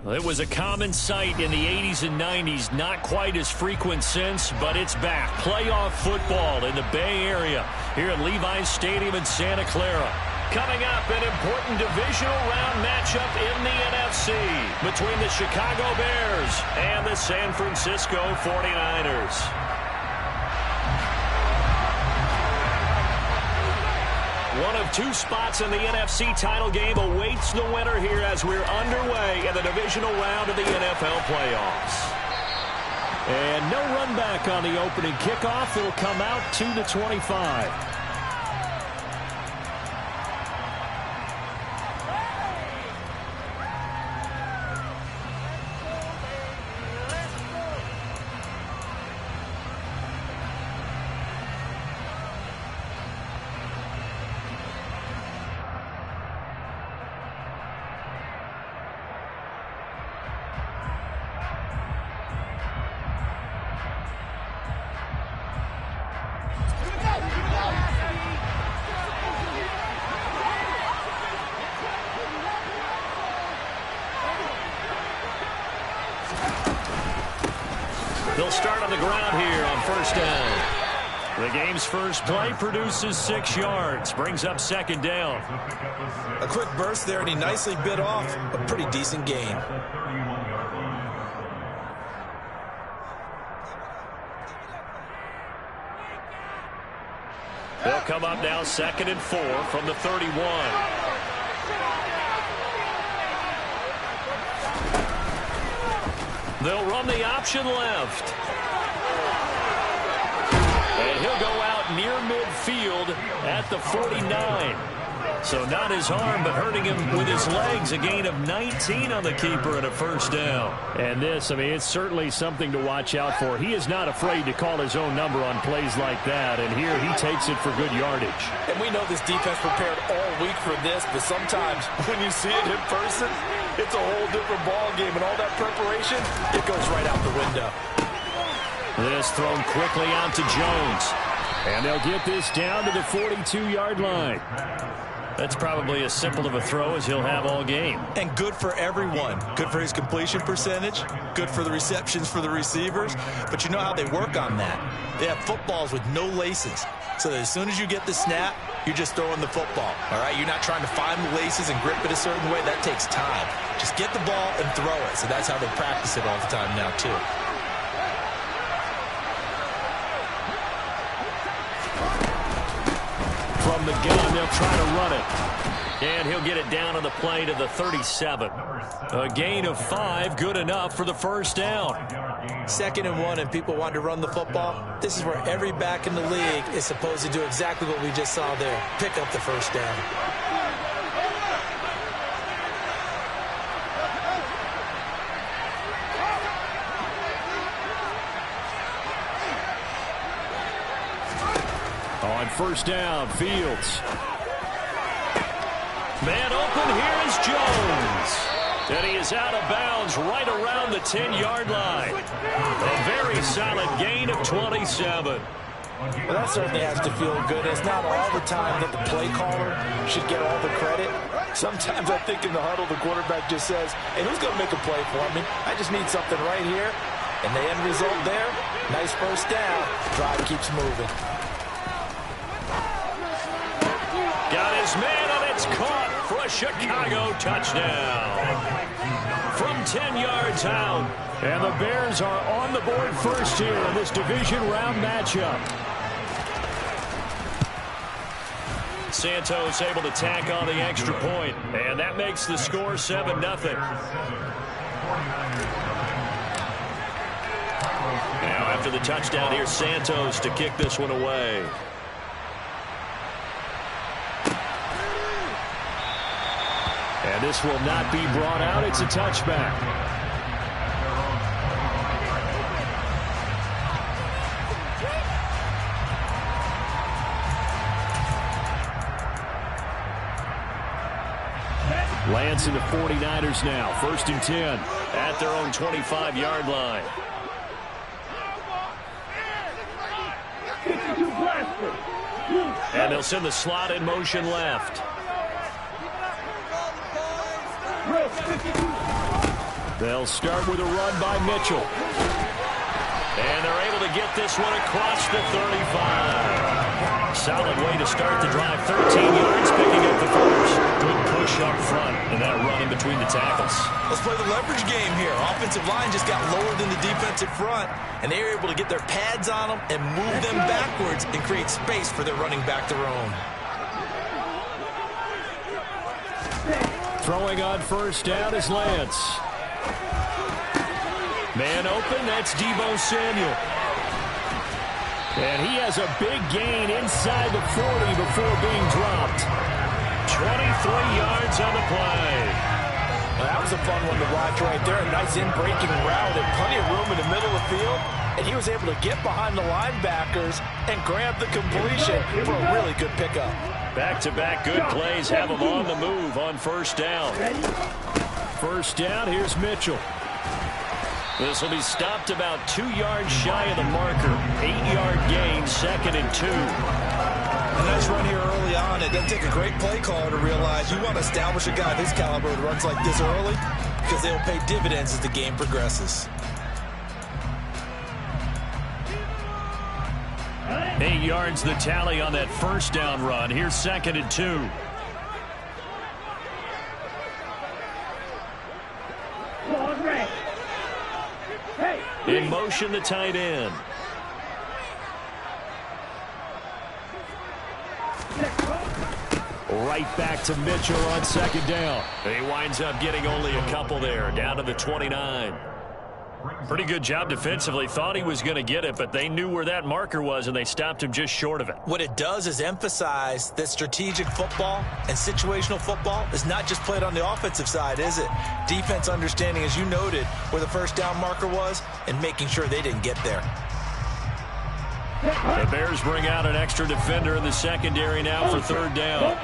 It was a common sight in the 80s and 90s, not quite as frequent since, but it's back. Playoff football in the Bay Area here at Levi's Stadium in Santa Clara. Coming up, an important divisional round matchup in the NFC between the Chicago Bears and the San Francisco 49ers. One of two spots in the NFC title game awaits the winner here as we're underway in the divisional round of the NFL playoffs. And no run back on the opening kickoff. It'll come out 2-25. They'll start on the ground here on first down. The game's first play produces 6 yards, brings up second down. A quick burst there, and he nicely bit off a pretty decent gain. They'll come up now 2nd and 4 from the 31. They'll run the option left. And he'll go out near midfield at the 49. So not his arm, but hurting him with his legs. A gain of 19 on the keeper and a first down. And this, I mean, it's certainly something to watch out for. He is not afraid to call his own number on plays like that. And here he takes it for good yardage. And we know this defense prepared all week for this, but sometimes when you see it in person, it's a whole different ball game. And all that preparation, it goes right out the window. This thrown quickly out to Jones. And they'll get this down to the 42-yard line. That's probably as simple of a throw as he'll have all game. And good for everyone. Good for his completion percentage. Good for the receptions for the receivers. But you know how they work on that. They have footballs with no laces. So that as soon as you get the snap, you're just throwing the football. All right? You're not trying to find the laces and grip it a certain way. That takes time. Just get the ball and throw it. So that's how they practice it all the time now, too. From the gun, they'll try to run it. And he'll get it down on the play to the 37. A gain of 5, good enough for the first down. 2nd and 1, and people want to run the football. This is where every back in the league is supposed to do exactly what we just saw there. Pick up the first down. On first down, Fields. Man open, here is Jones. And he is out of bounds right around the 10-yard line. A very solid gain of 27. Well, that certainly has to feel good. It's not all the time that the play caller should get all the credit. Sometimes I think in the huddle, the quarterback just says, hey, who's going to make a play for me? I just need something right here. And the end result there, nice first down. Drive keeps moving. Got his man, and it's caught for a Chicago touchdown. From 10 yards out. And the Bears are on the board first here in this division round matchup. Santos able to tack on the extra point, and that makes the score 7-0. Now after the touchdown, here's Santos to kick this one away. And this will not be brought out. It's a touchback. Lands in the 49ers now. 1st and 10 at their own 25-yard line. And they'll send the slot in motion left. They'll start with a run by Mitchell. And they're able to get this one across the 35. Solid way to start the drive. 13 yards, picking up the first. Good push up front, and that run in between the tackles. Let's play the leverage game here. Offensive line just got lower than the defensive front, and they were able to get their pads on them and move them backwards and create space for their running back to roam. Throwing on first down is Lance. Man open, that's Deebo Samuel. And he has a big gain inside the 40 before being dropped. 23 yards on the play. Well, that was a fun one to watch right there. A nice in-breaking route and plenty of room in the middle of the field. And he was able to get behind the linebackers and grab the completion for a really good pickup. Back-to-back good plays have him on the move on first down. First down, here's Mitchell. This will be stopped about 2 yards shy of the marker. 8-yard gain, 2nd and 2. A nice run here early on. It doesn't take a great play caller to realize you want to establish a guy of his caliber who runs like this early because they'll pay dividends as the game progresses. 8 yards the tally on that first down run. Here's 2nd and 2. In motion, the tight end. Right back to Mitchell on 2nd down. He winds up getting only a couple there, down to the 29. Pretty good job defensively. Thought he was going to get it, but they knew where that marker was, and they stopped him just short of it. What it does is emphasize that strategic football and situational football is not just played on the offensive side, is it? Defense understanding, as you noted, where the first down marker was and making sure they didn't get there. The Bears bring out an extra defender in the secondary now for 3rd down.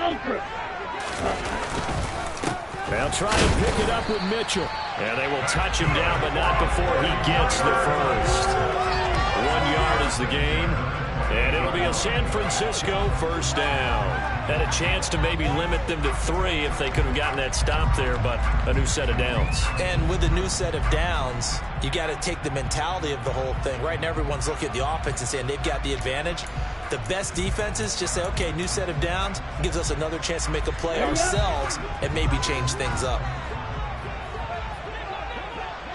They'll try to pick it up with Mitchell. And they will touch him down, but not before he gets the first. 1 yard is the gain. And it'll be a San Francisco first down. Had a chance to maybe limit them to 3 if they could have gotten that stop there, but a new set of downs. And with a new set of downs, you got to take the mentality of the whole thing. Right now, everyone's looking at the offense and saying they've got the advantage. The best defenses just say, okay, new set of downs, gives us another chance to make a play ourselves and maybe change things up.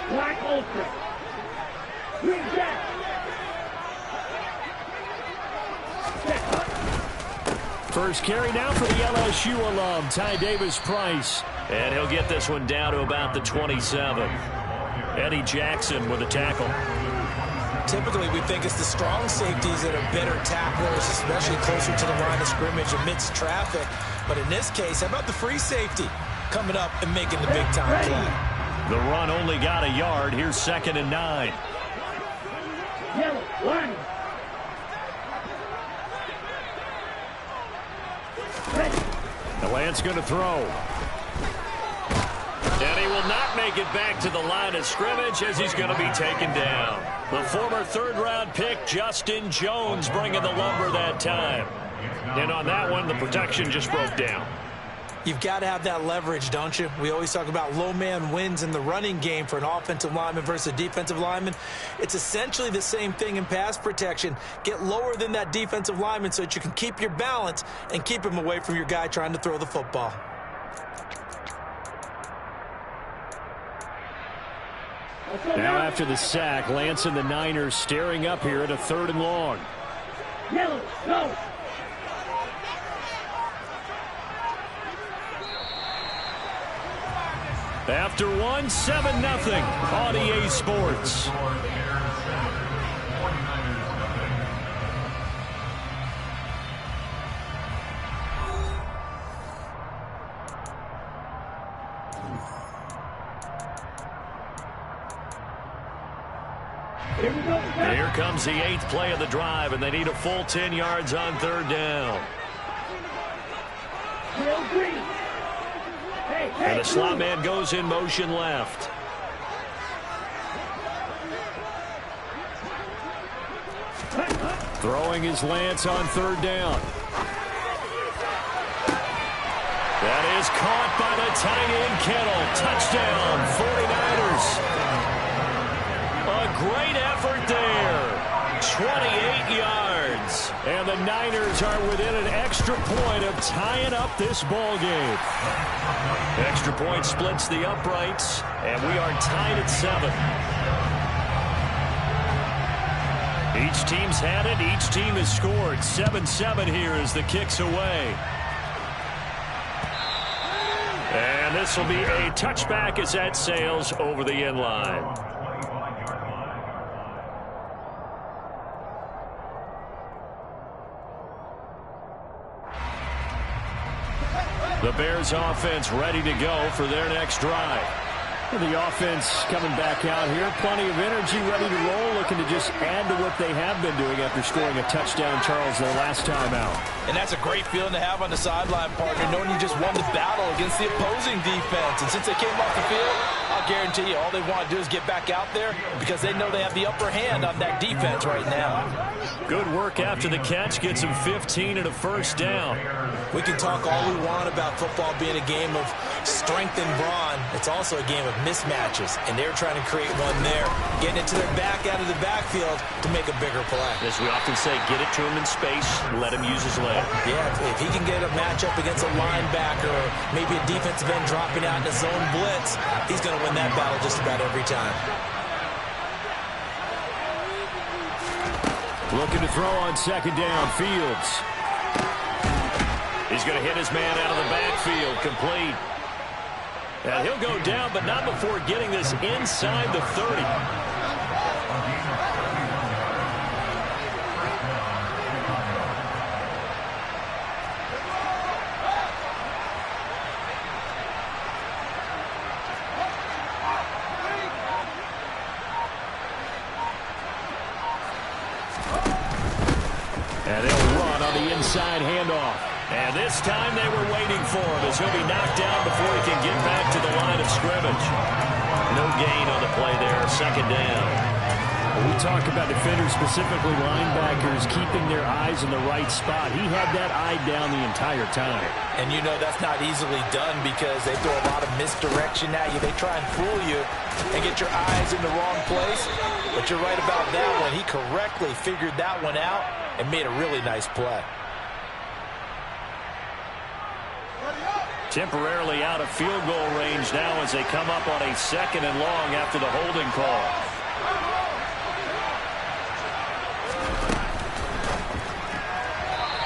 Black Ultra. Green Jack. First carry now for the LSU alum, Ty Davis-Price. And he'll get this one down to about the 27. Eddie Jackson with a tackle. Typically, we think it's the strong safeties that are better tacklers, especially closer to the line of scrimmage amidst traffic. But in this case, how about the free safety coming up and making the big-time play? The run only got a yard. Here's 2nd and 9. Yellow, one. The Lance going to throw. And he will not make it back to the line of scrimmage as he's going to be taken down. The former 3rd-round pick, Justin Jones, bringing the lumber that time. And on that one, the protection just broke down. You've got to have that leverage, don't you? We always talk about low man wins in the running game for an offensive lineman versus a defensive lineman. It's essentially the same thing in pass protection. Get lower than that defensive lineman so that you can keep your balance and keep him away from your guy trying to throw the football. Now after the sack, Lance and the Niners staring up here at a 3rd and long. Yellow, go. After 1, 7-0 on EA Sports. Here comes the 8th play of the drive, and they need a full 10 yards on 3rd down. And the slot man goes in motion left. Throwing his Lance on 3rd down. That is caught by the tight end Kittle. Touchdown, 49ers. great effort there. 28 yards. And the Niners are within an extra point of tying up this ball game. Extra point splits the uprights, and we are tied at 7. Each team's had it. Each team has scored. 7-7 here as the kick's away. And this will be a touchback as that sails over the end line. The Bears offense ready to go for their next drive. The offense coming back out here. Plenty of energy, ready to roll, looking to just add to what they have been doing after scoring a touchdown, Charles, their last time out. And that's a great feeling to have on the sideline, partner, knowing you just won the battle against the opposing defense. And since they came off the field, I'll guarantee you all they want to do is get back out there because they know they have the upper hand on that defense right now. Good work after the catch. Gets them 15 and a first down. We can talk all we want about football being a game of strength and brawn. It's also a game of mismatches, and they're trying to create one there, getting it to their back out of the backfield to make a bigger play. As we often say, get it to him in space, let him use his leg. Yeah, if he can get a matchup against a linebacker or maybe a defensive end dropping out in a zone blitz, he's going to win that battle just about every time. Looking to throw on second down. Fields. He's going to hit his man out of the backfield. Complete. And he'll go down, but not before getting this inside the 30. And they'll run on the inside handoff. And this time they were waiting for him as he'll be knocked down before he can get back to the line of scrimmage. No gain on the play there, second down. We talk about defenders, specifically linebackers, keeping their eyes in the right spot. He had that eye down the entire time. And you know that's not easily done because they throw a lot of misdirection at you. They try and fool you and get your eyes in the wrong place. But you're right about that one. He correctly figured that one out and made a really nice play. Temporarily out of field goal range now as they come up on a second and long after the holding call.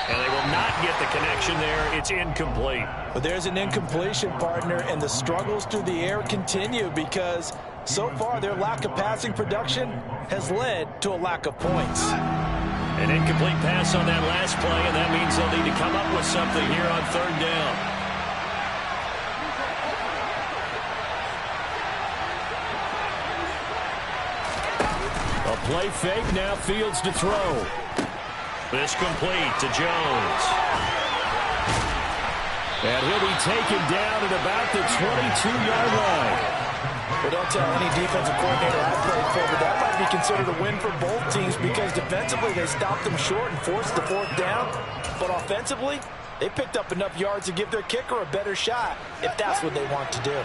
And they will not get the connection there. It's incomplete. But there's an incompletion, partner, and the struggles through the air continue because so far their lack of passing production has led to a lack of points. An incomplete pass on that last play, and that means they'll need to come up with something here on third down. Play fake, now Fields to throw. This complete to Jones. And he'll be taken down at about the 22-yard line. Well, don't tell any defensive coordinator I played for, but that might be considered a win for both teams because defensively they stopped them short and forced the fourth down. But offensively, they picked up enough yards to give their kicker a better shot if that's what they want to do.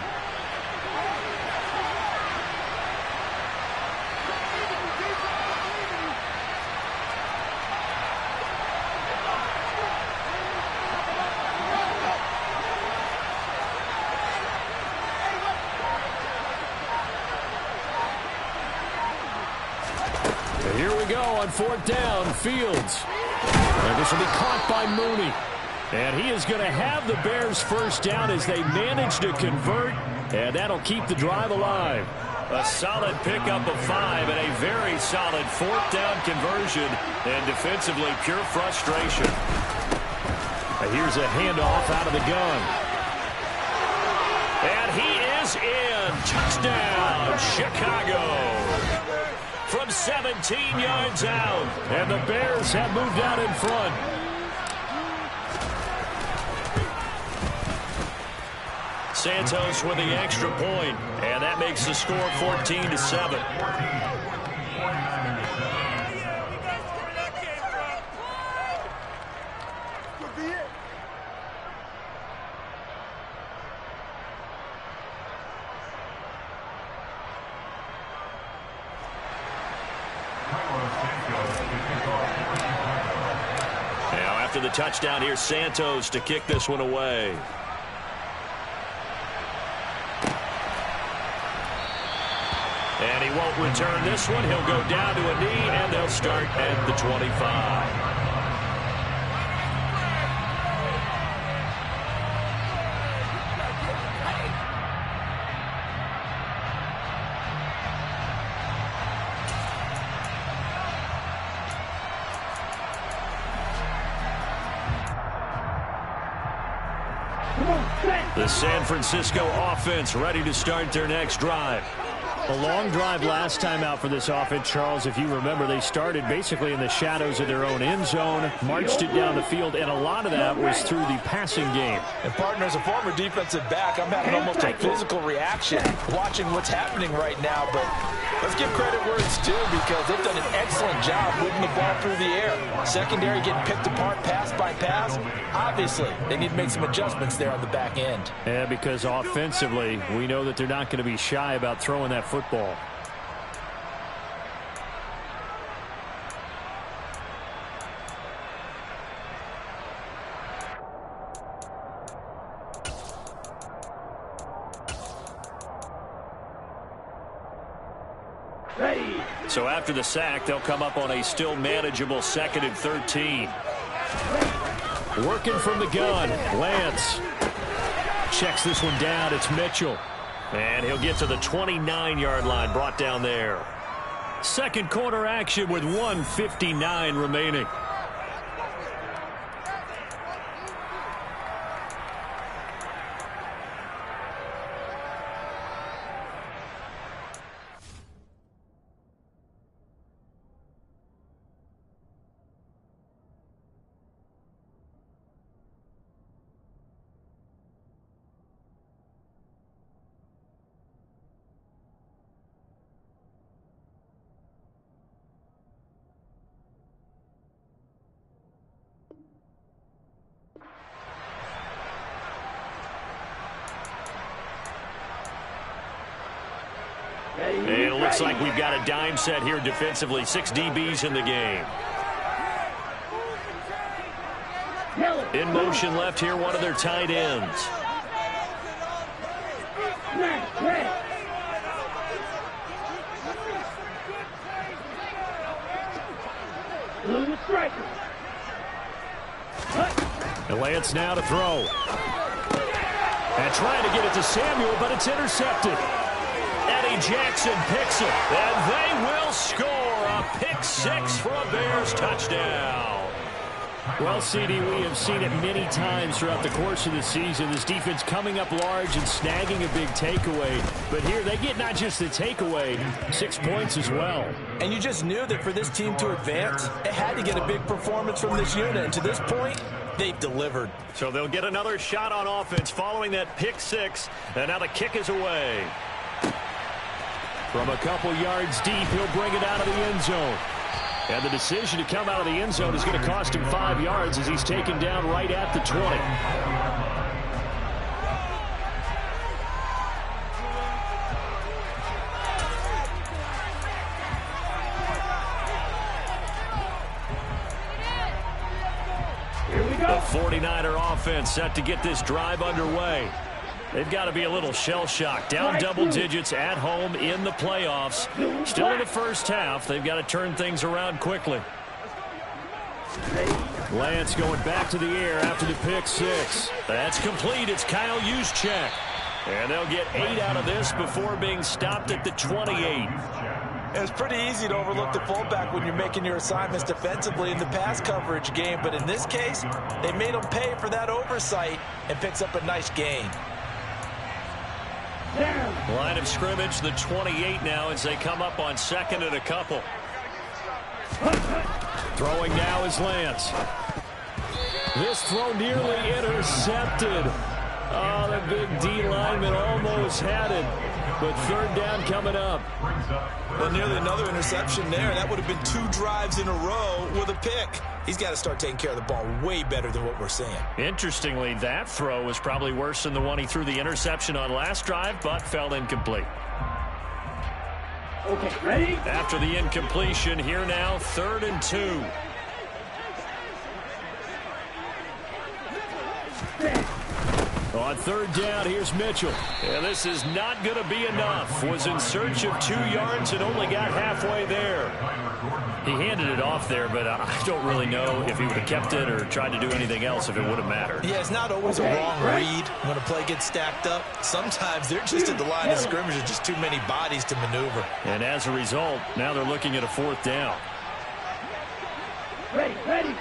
Here we go on fourth down. Fields. And this will be caught by Mooney. And he is going to have the Bears first down as they manage to convert. And that'll keep the drive alive. A solid pickup of 5 and a very solid fourth down conversion. And defensively, pure frustration. Here's a handoff out of the gun. And he is in. Touchdown, Chicago. From 17 yards out. And the Bears have moved out in front. Santos with the extra point, and that makes the score 14-7. After the touchdown, here's Santos to kick this one away. And he won't return this one. He'll go down to a knee, and they'll start at the 25. The San Francisco offense ready to start their next drive. A long drive last time out for this offense, Charles. If you remember, they started basically in the shadows of their own end zone, marched it down the field, and a lot of that was through the passing game. And, partner, as a former defensive back, I'm having almost a physical reaction watching what's happening right now. But let's give credit where it's due, because they've done an excellent job moving the ball through the air. Secondary getting picked apart pass by pass. Obviously, they need to make some adjustments there on the back end. Yeah, because offensively, we know that they're not going to be shy about throwing that football. So after the sack, they'll come up on a still manageable 2nd and 13. Working from the gun, Lance checks this one down. It's Mitchell. And he'll get to the 29-yard line, brought down there. Second quarter action with 1:59 remaining. And it looks like we've got a dime set here defensively. 6 DBs in the game. In motion left here, one of their tight ends. And Lance now to throw. And trying to get it to Samuel, but it's intercepted. Eddie Jackson picks it, and they will score a pick 6 for a Bears touchdown. Well, CD, we have seen it many times throughout the course of the season. This defense coming up large and snagging a big takeaway. But here they get not just the takeaway, 6 points as well. And you just knew that for this team to advance, it had to get a big performance from this unit. And to this point, they've delivered. So they'll get another shot on offense following that pick 6. And now the kick is away. From a couple yards deep, he'll bring it out of the end zone. And the decision to come out of the end zone is going to cost him 5 yards as he's taken down right at the 20. The 49er offense set to get this drive underway. They've got to be a little shell-shocked. Down double digits at home in the playoffs. Still in the first half. They've got to turn things around quickly. Lance going back to the air after the pick 6. That's complete. It's Kyle Juszczyk. And they'll get 8 out of this before being stopped at the 28. It's pretty easy to overlook the fullback when you're making your assignments defensively in the pass coverage game. But in this case, they made him pay for that oversight and picks up a nice gain. Line of scrimmage, the 28 now as they come up on 2nd and a couple. Throwing now is Lance. This throw nearly intercepted. Oh, the big D lineman almost had it. But 3rd down coming up. Well, nearly another interception there. That would have been 2 drives in a row with a pick. He's got to start taking care of the ball way better than what we're seeing. Interestingly, that throw was probably worse than the one he threw the interception on last drive, but fell incomplete. Okay, ready? After the incompletion, here now, 3rd and 2. On third down, here's Mitchell. And this is not going to be enough. Was in search of 2 yards and only got halfway there. He handed it off there, but I don't really know if he would have kept it or tried to do anything else if it would have mattered. Yeah, it's not always a wrong read when a play gets stacked up. Sometimes they're just at the line of scrimmage with just too many bodies to maneuver. And as a result, now they're looking at a 4th down. Ready, ready.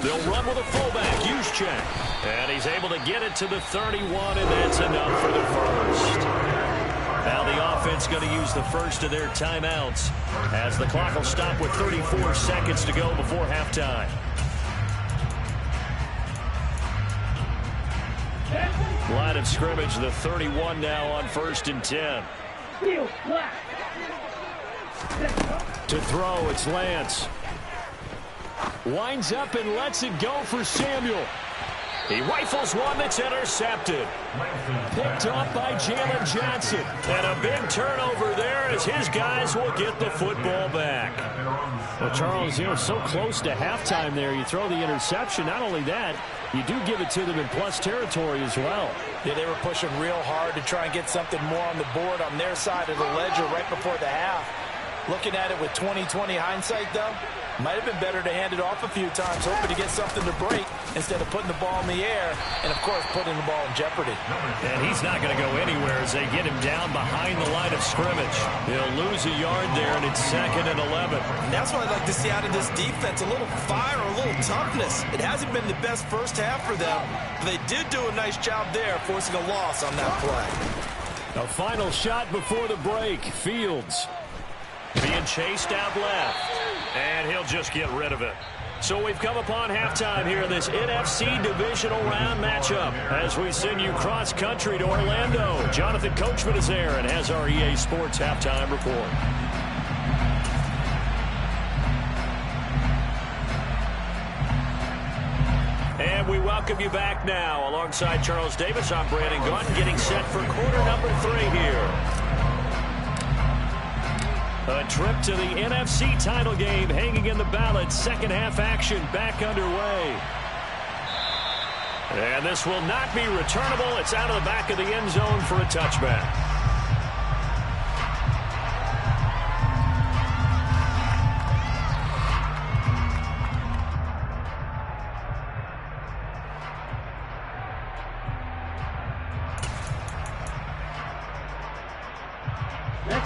They'll run with a fullback, use check. And he's able to get it to the 31, and that's enough for the first. Now the offense going to use the first of their timeouts as the clock will stop with 34 seconds to go before halftime. Line of scrimmage, the 31 now on 1st and 10. To throw, it's Lance. Winds up and lets it go for Samuel. He rifles one that's intercepted. Picked off by Jalen Johnson. And a big turnover there as his guys will get the football back. Well, Charles, so close to halftime there. You throw the interception. Not only that, you do give it to them in plus territory as well. Yeah, they were pushing real hard to try and get something more on the board on their side of the ledger right before the half. Looking at it with 20/20 hindsight, though, might have been better to hand it off a few times, hoping to get something to break instead of putting the ball in the air and, of course, putting the ball in jeopardy. And he's not going to go anywhere as they get him down behind the line of scrimmage. He'll lose a yard there, and it's 2nd and 11. And that's what I'd like to see out of this defense, a little fire, a little toughness. It hasn't been the best first half for them, but they did do a nice job there forcing a loss on that play. A final shot before the break. Fields. Being chased out left. And he'll just get rid of it. So we've come upon halftime here in this NFC Divisional Round matchup as we send you cross-country to Orlando. Jonathan Coachman is there and has our EA Sports Halftime Report. And we welcome you back now. Alongside Charles Davis, I'm Brandon Gaudin, getting set for quarter number 3 here. A trip to the NFC title game hanging in the balance. Second half action back underway. And this will not be returnable. It's out of the back of the end zone for a touchback.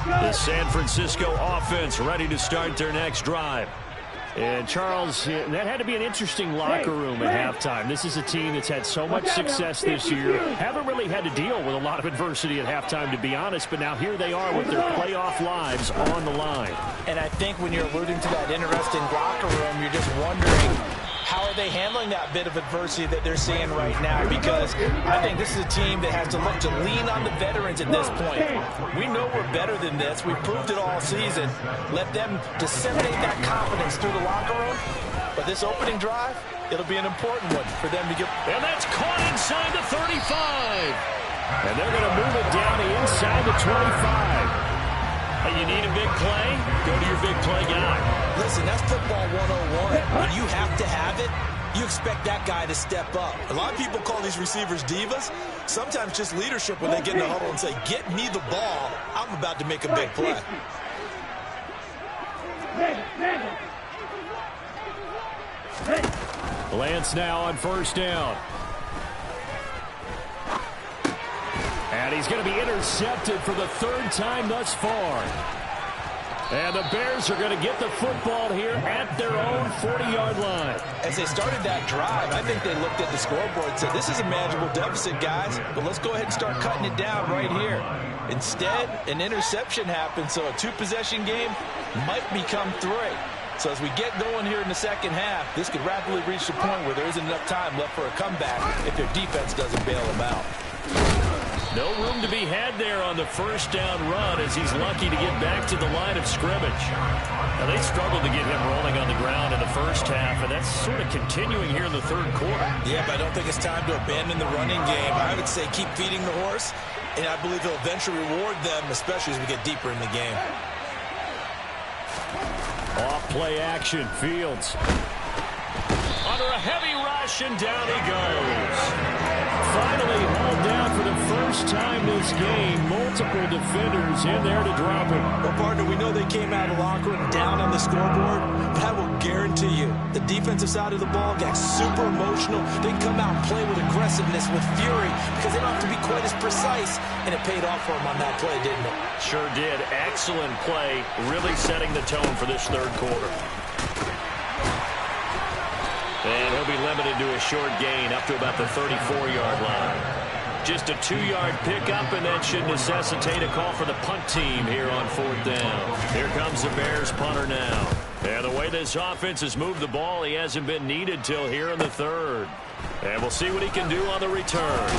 The San Francisco offense ready to start their next drive. And, Charles, that had to be an interesting locker room at halftime. This is a team that's had so much success this year. Haven't really had to deal with a lot of adversity at halftime, to be honest. But now here they are with their playoff lives on the line. And I think when you're alluding to that interesting locker room, you're just wondering, how are they handling that bit of adversity that they're seeing right now? Because I think this is a team that has to look to lean on the veterans at this point. We know we're better than this. We've proved it all season. Let them disseminate that confidence through the locker room. But this opening drive, it'll be an important one for them to get. And that's caught inside the 35. And they're going to move it down to inside the 25. You need a big play? Go to your big play guy. Listen, that's football 101. When you have to have it, you expect that guy to step up. A lot of people call these receivers divas. Sometimes just leadership when they get in the huddle and say, get me the ball. I'm about to make a big play. Lance now on first down. And he's going to be intercepted for the 3rd time thus far. And the Bears are going to get the football here at their own 40-yard line. As they started that drive, I think they looked at the scoreboard and said, this is a manageable deficit, guys, but let's go ahead and start cutting it down right here. Instead, an interception happened, so a 2-possession game might become 3. So as we get going here in the second half, this could rapidly reach the point where there isn't enough time left for a comeback if their defense doesn't bail them out. No room to be had there on the first down run as he's lucky to get back to the line of scrimmage. Now, they struggled to get him rolling on the ground in the first half, and that's sort of continuing here in the third quarter. Yeah, but I don't think it's time to abandon the running game. I would say keep feeding the horse, and I believe he'll eventually reward them, especially as we get deeper in the game. Off play action, Fields. Under a heavy rush, and down he goes. Finally hauled down for the first time this game. Multiple defenders in there to drop him. Well, partner, we know they came out of the locker room down on the scoreboard, but I will guarantee you the defensive side of the ball got super emotional. They can come out and play with aggressiveness, with fury, because they don't have to be quite as precise, and it paid off for them on that play, didn't it? Sure did. Excellent play, really setting the tone for this third quarter. And he'll be limited to a short gain up to about the 34-yard line. Just a 2-yard pickup, and that should necessitate a call for the punt team here on fourth down. Here comes the Bears punter now. And the way this offense has moved the ball, he hasn't been needed till here in the third. And we'll see what he can do on the return.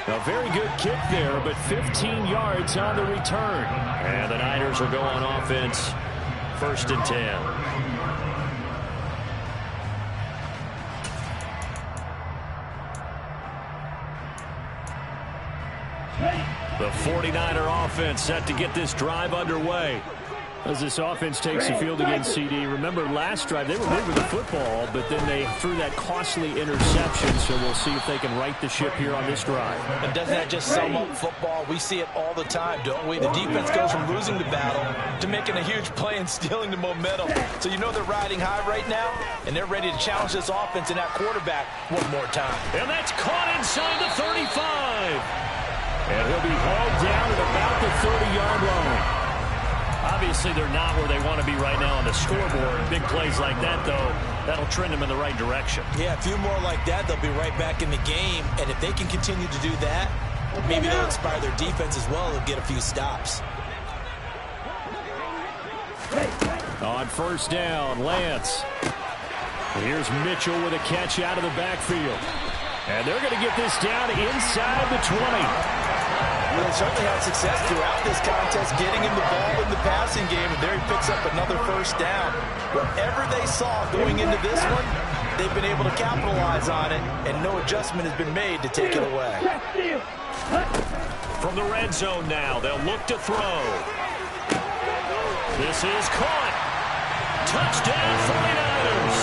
A very good kick there, but 15 yards on the return. And the Niners will go on offense, 1st and 10. The 49er offense set to get this drive underway. As this offense takes the field against CD, remember last drive they were moving the football, but then they threw that costly interception, so we'll see if they can right the ship here on this drive. And doesn't that just sum up football? We see it all the time, don't we? The defense goes from losing the battle to making a huge play and stealing the momentum. So you know they're riding high right now, and they're ready to challenge this offense and that quarterback one more time. And that's caught inside the 35. And he'll be hauled down at about the 30-yard line. Obviously, they're not where they want to be right now on the scoreboard. Big plays like that, though, that'll trend them in the right direction. Yeah, a few more like that, they'll be right back in the game. And if they can continue to do that, maybe they'll inspire their defense as well and get a few stops. On first down, Lance. Here's Mitchell with a catch out of the backfield. And they're going to get this down inside the 20. Well, they certainly had success throughout this contest getting him the ball in the passing game, and there he picks up another first down. Whatever they saw going into this one, they've been able to capitalize on it, and no adjustment has been made to take it away. From the red zone now, they'll look to throw. This is caught. Touchdown 49ers.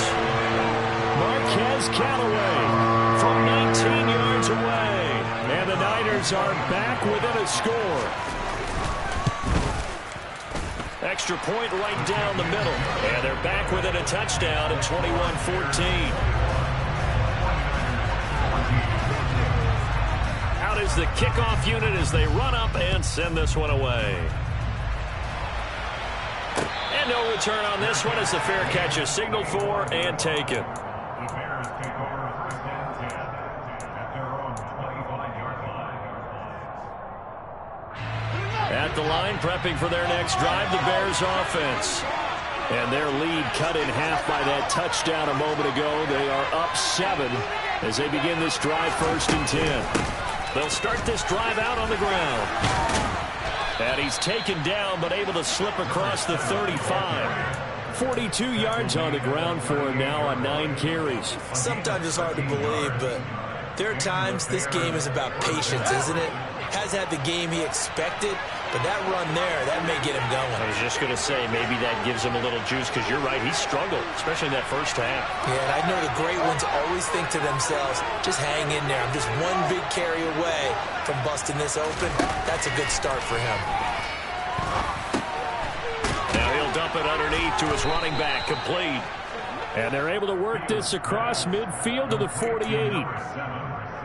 Marquez Callaway from 19 yards away. And the Niners are back within a score. Extra point right down the middle. And they're back within a touchdown at 21-14. Out is the kickoff unit as they run up and send this one away. And no return on this one as the fair catch is signaled for and taken. At the line, prepping for their next drive, the Bears offense. And their lead cut in half by that touchdown a moment ago. They are up 7 as they begin this drive 1st and 10. They'll start this drive out on the ground. And he's taken down but able to slip across the 35. 42 yards on the ground for him now on 9 carries. Sometimes it's hard to believe, but there are times this game is about patience, isn't it? Has had the game he expected, but that run there, that may get him going. I was just going to say, maybe that gives him a little juice, because you're right, he struggled, especially in that first half. Yeah, and I know the great ones always think to themselves, just hang in there. I'm just one big carry away from busting this open. That's a good start for him. Now he'll dump it underneath to his running back, complete. And they're able to work this across midfield to the 48.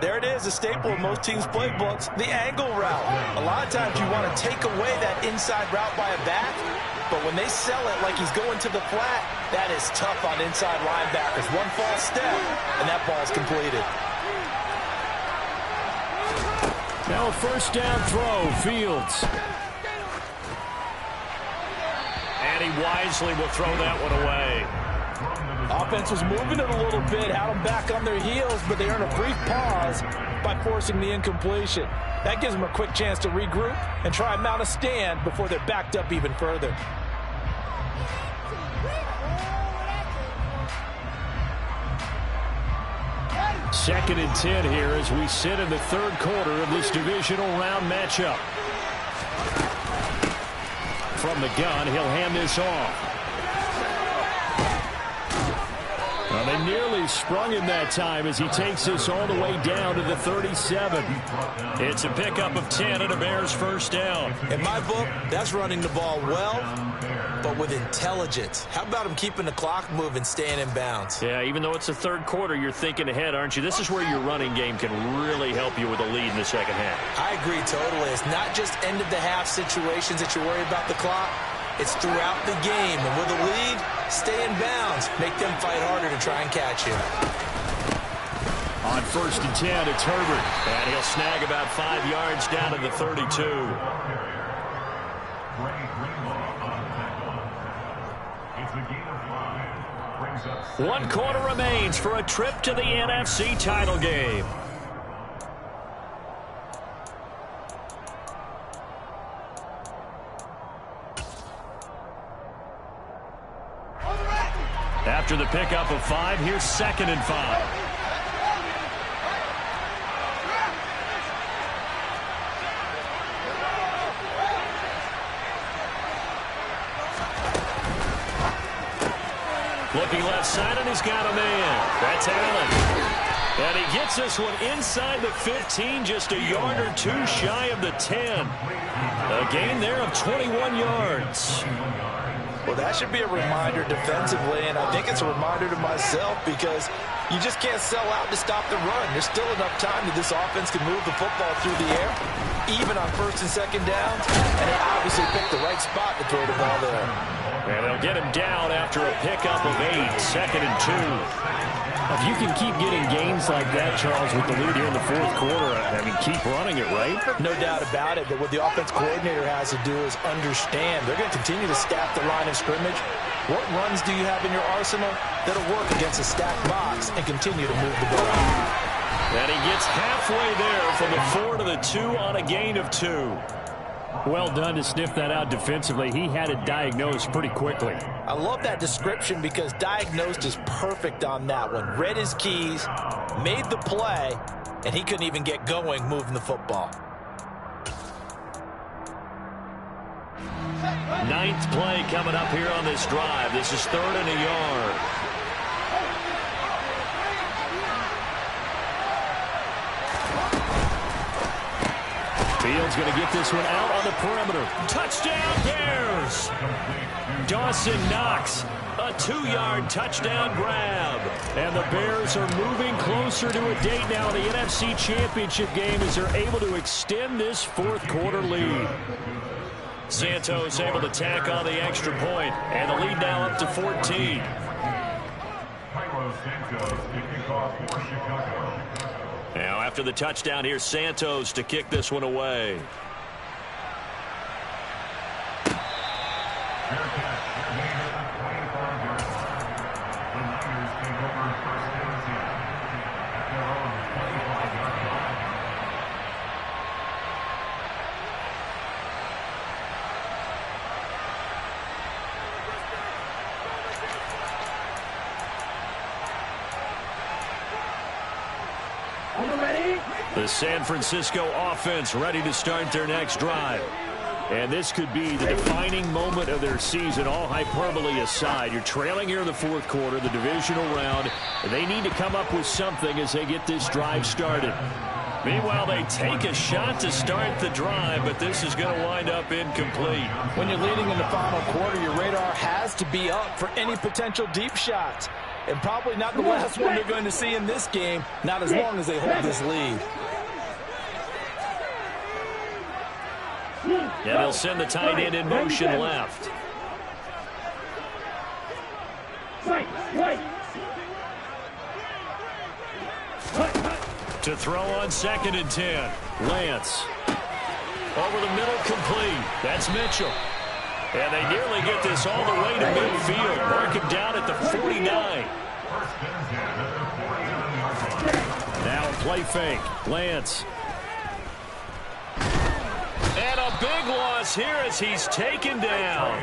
There it is, a staple of most teams' playbooks, the angle route. A lot of times you want to take away that inside route by a back, but when they sell it like he's going to the flat, that is tough on inside linebackers. One false step, and that ball's completed. Now a first down throw, Fields. And he wisely will throw that one away. Offense was moving it a little bit, had them back on their heels, but they earn a brief pause by forcing the incompletion. That gives them a quick chance to regroup and try and mount a stand before they're backed up even further. Second and 10 here as we sit in the third quarter of this divisional round matchup. From the gun, he'll hand this off. Well, they nearly sprung him that time as he takes this all the way down to the 37. It's a pickup of 10 and a Bears first down. In my book, that's running the ball well, but with intelligence. How about him keeping the clock moving, staying in bounds? Yeah, even though it's the third quarter, you're thinking ahead, aren't you? This is where your running game can really help you with a lead in the second half. I agree totally. It's not just end-of-the-half situations that you worry about the clock. It's throughout the game. And with a lead, stay in bounds. Make them fight harder to try and catch you. On first and 10, it's Herbert. And he'll snag about 5 yards down to the 32. One quarter remains for a trip to the NFC title game. After the pickup of 5, here's 2nd and 5. Looking left side, and he's got a man. That's Allen. And he gets this one inside the 15, just a yard or two shy of the 10. A gain there of 21 yards. Well, that should be a reminder defensively, and I think it's a reminder to myself because you just can't sell out to stop the run. There's still enough time that this offense can move the football through the air, even on first and second downs, and they obviously picked the right spot to throw the ball there. And they'll get him down after a pickup of 8, 2nd and 2. If you can keep getting gains like that, Charles, with the lead here in the fourth quarter, I mean, keep running it, right? No doubt about it, but what the offense coordinator has to do is understand. They're going to continue to stack the line of scrimmage. What runs do you have in your arsenal that'll work against a stacked box and continue to move the ball? And he gets halfway there from the 4 to the 2 on a gain of 2. Well done to sniff that out defensively. He had it diagnosed pretty quickly. I love that description because diagnosed is perfect on that one. Read his keys, made the play, and he couldn't even get going moving the football. 9th play coming up here on this drive. This is 3rd and a yard. Fields going to get this one out on the perimeter. Touchdown, Bears! Dawson Knox, a 2-yard touchdown grab. And the Bears are moving closer to a date now in the NFC Championship game as they're able to extend this fourth quarter lead. Santos able to tack on the extra point, and the lead now up to 14. Now after the touchdown, here's Santos to kick this one away. The San Francisco offense ready to start their next drive. And this could be the defining moment of their season, all hyperbole aside. You're trailing here in the fourth quarter, the divisional round. They need to come up with something as they get this drive started. Meanwhile, they take a shot to start the drive, but this is going to wind up incomplete. When you're leading in the final quarter, your radar has to be up for any potential deep shots. And probably not the last one they're going to see in this game, not as long as they hold this lead. And they'll send the tight end in motion left. To throw on 2nd and 10. Lance. Over the middle, complete. That's Mitchell. And they nearly get this all the way to midfield. Mark him down at the 49. Now play fake. Lance. And a big loss here as he's taken down.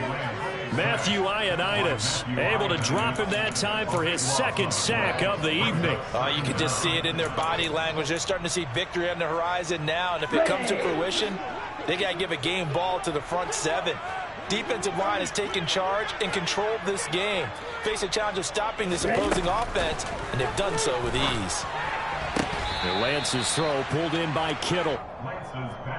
Matthew Ioannidis able to drop him that time for his second sack of the evening. You can just see it in their body language. They're starting to see victory on the horizon now, and if it comes to fruition, they got to give a game ball to the front seven. Defensive line has taken charge and controlled this game. Face a challenge of stopping this opposing offense, and they've done so with ease. And Lance's throw pulled in by Kittle.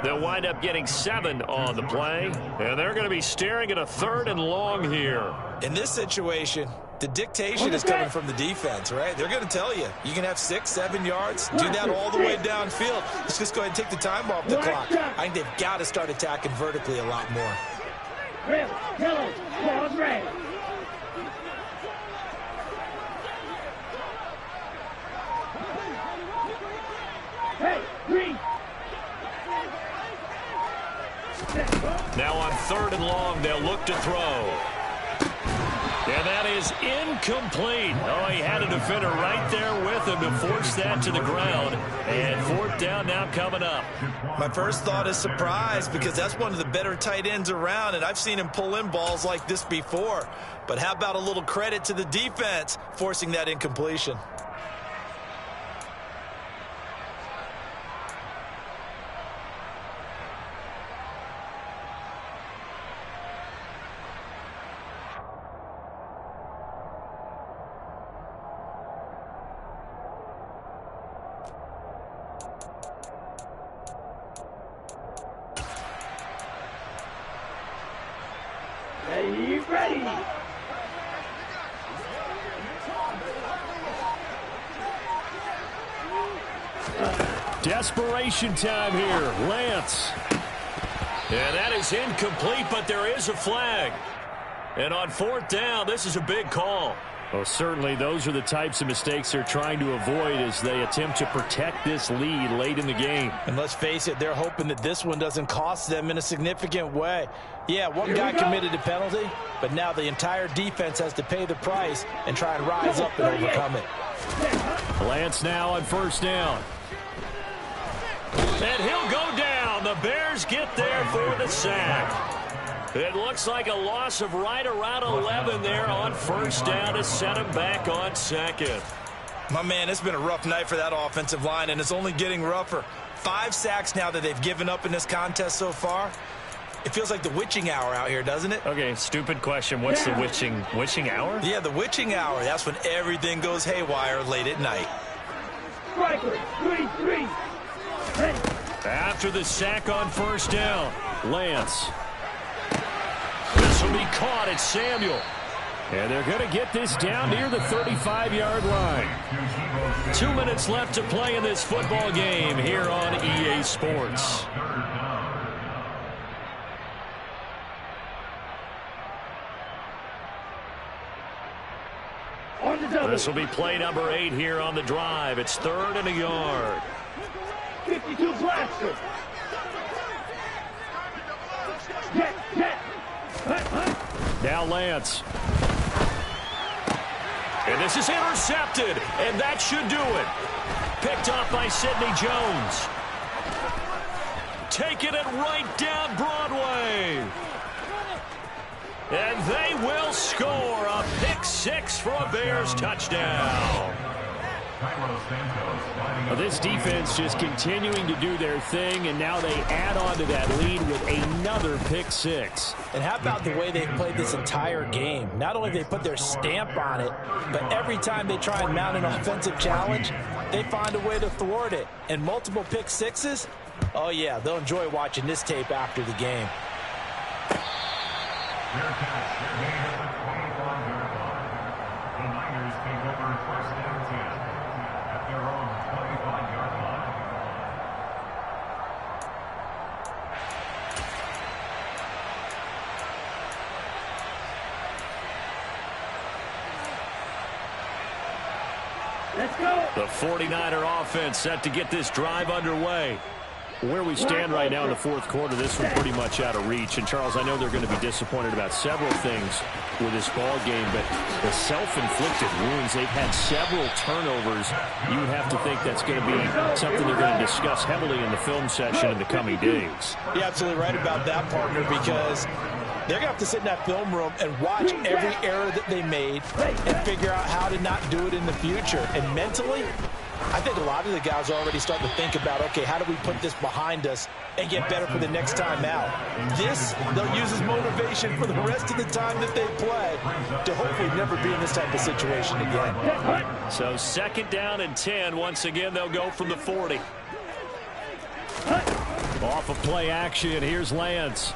They'll wind up getting 7 on the play, and they're going to be staring at a 3rd and long here. In this situation, the dictation is coming from the defense, right? They're going to tell you, you can have 6, 7 yards, do that all the way downfield. Let's just go ahead and take the time off the clock. I think they've got to start attacking vertically a lot more. Red, yellow, claws red. Hey, green. Now on 3rd and long, they'll look to throw. And that is incomplete. Oh, he had a defender right there with him to force that to the ground. And 4th down now coming up. My first thought is surprise, because that's one of the better tight ends around, and I've seen him pull in balls like this before. But how about a little credit to the defense forcing that incompletion? Ready. Desperation time here. Lance. And that is incomplete, but there is a flag. And on 4th down, this is a big call. Well, certainly those are the types of mistakes they're trying to avoid as they attempt to protect this lead late in the game. And let's face it, they're hoping that this one doesn't cost them in a significant way. Yeah, one guy committed a penalty, but now the entire defense has to pay the price and try and rise up and overcome it. Lance now on 1st down. And he'll go down. The Bears get there for the sack. It looks like a loss of right around 11 there on 1st down to set him back on 2nd. My man, it's been a rough night for that offensive line, and it's only getting rougher. 5 sacks now that they've given up in this contest so far. It feels like the witching hour out here, doesn't it? Okay, stupid question. What's the witching hour? Yeah, the witching hour. That's when everything goes haywire late at night. Striker, 3-3. Ready. After the sack on 1st down, Lance. This will be caught at Samuel. And they're going to get this down near the 35-yard line. 2 minutes left to play in this football game here on EA Sports. This will be play number 8 here on the drive. It's 3rd and a yard. 52 blaster. Jet. Now Lance. And this is intercepted, and that should do it. Picked off by Sidney Jones. Taking it right down Broadway. And they will score a pick 6 for a Bears touchdown. Well, this defense just continuing to do their thing, and now they add on to that lead with another pick 6. And how about the way they played this entire game? Not only they put their stamp on it, but every time they try and mount an offensive challenge, they find a way to thwart it. And multiple pick 6s? Oh, yeah, they'll enjoy watching this tape after the game. Let's go. The 49er offense set to get this drive underway. Where we stand right now in the fourth quarter, this one pretty much out of reach. And, Charles, I know they're going to be disappointed about several things with this ball game, but the self-inflicted wounds, they've had several turnovers. You would have to think that's going to be something they're going to discuss heavily in the film session in the coming days. You're absolutely right about that, partner, because they're going to have to sit in that film room and watch every error that they made and figure out how to not do it in the future. And mentally, I think a lot of the guys are already starting to think about, okay, how do we put this behind us and get better for the next time out? This, they'll use as motivation for the rest of the time that they play to hopefully never be in this type of situation again. So 2nd down and 10. Once again, they'll go from the 40. Off of play action, here's Lance.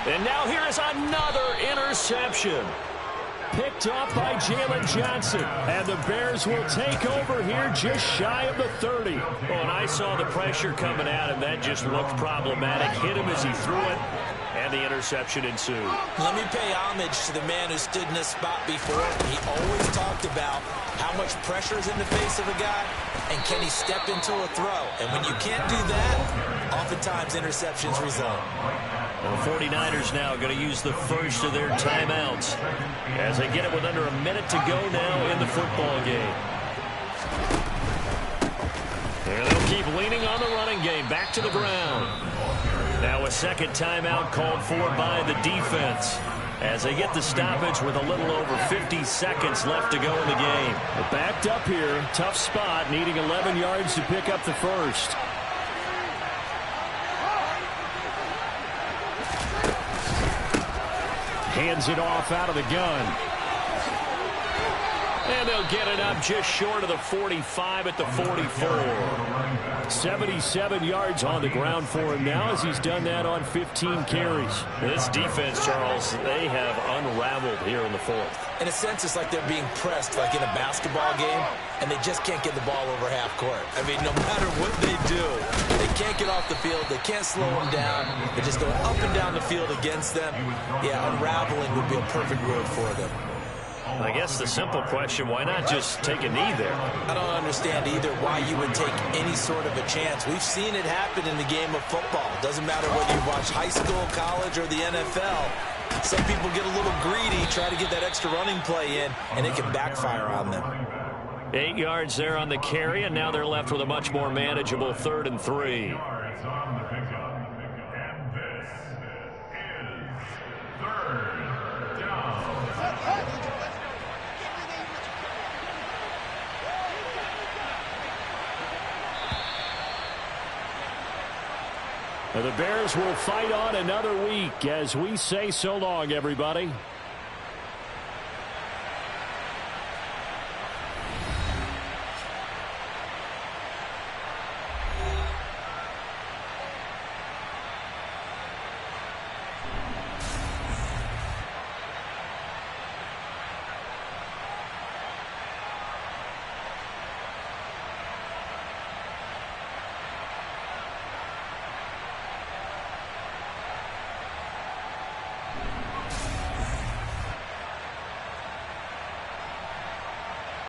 And now here is another interception. Picked off by Jalen Johnson. And the Bears will take over here just shy of the 30. Well, and I saw the pressure coming at him. That just looked problematic. Hit him as he threw it. And the interception ensued. Let me pay homage to the man who stood in this spot before. He always talked about how much pressure is in the face of a guy and can he step into a throw. And when you can't do that, oftentimes interceptions result. The 49ers now going to use the first of their timeouts as they get it with under a minute to go now in the football game. And they'll keep leaning on the running game. Back to the ground. Now a second timeout called for by the defense as they get the stoppage with a little over 50 seconds left to go in the game. They're backed up here. Tough spot, needing 11 yards to pick up the first. Hands it off out of the gun. And they'll get it up just short of the 45 at the 44. 77 yards on the ground for him now as he's done that on 15 carries. This defense, Charles, they have unraveled here in the fourth. In a sense, it's like they're being pressed like in a basketball game, and they just can't get the ball over half court. I mean, no matter what they do, they can't get off the field. They can't slow them down. They're just going up and down the field against them. Yeah, unraveling would be a perfect word for them. I guess the simple question, why not just take a knee there? I don't understand either why you would take any sort of a chance. We've seen it happen in the game of football. Doesn't matter whether you watch high school, college, or the NFL. Some people get a little greedy, try to get that extra running play in, and it can backfire on them. 8 yards there on the carry, and now they're left with a much more manageable 3rd and 3. The Bears will fight on another week as we say so long, everybody.